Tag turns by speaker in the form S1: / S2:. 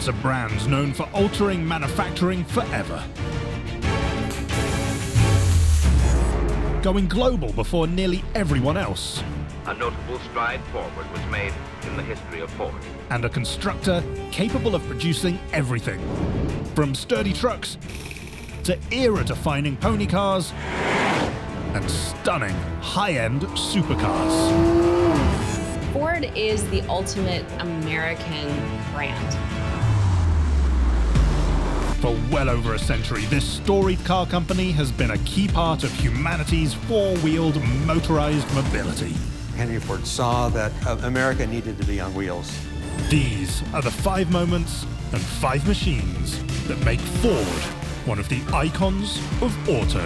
S1: It's a brand known for altering manufacturing forever. Going global before nearly everyone else.
S2: A notable stride forward was made in the history of Ford.
S1: And a constructor capable of producing everything. From sturdy trucks to era-defining pony cars and stunning high-end supercars.
S3: Ford is the ultimate American brand.
S1: For well over a century, this storied car company has been a key part of humanity's four-wheeled motorized mobility.
S4: Henry Ford saw that America needed to be on wheels.
S1: These are the 5 moments and 5 machines that make Ford one of the icons of auto.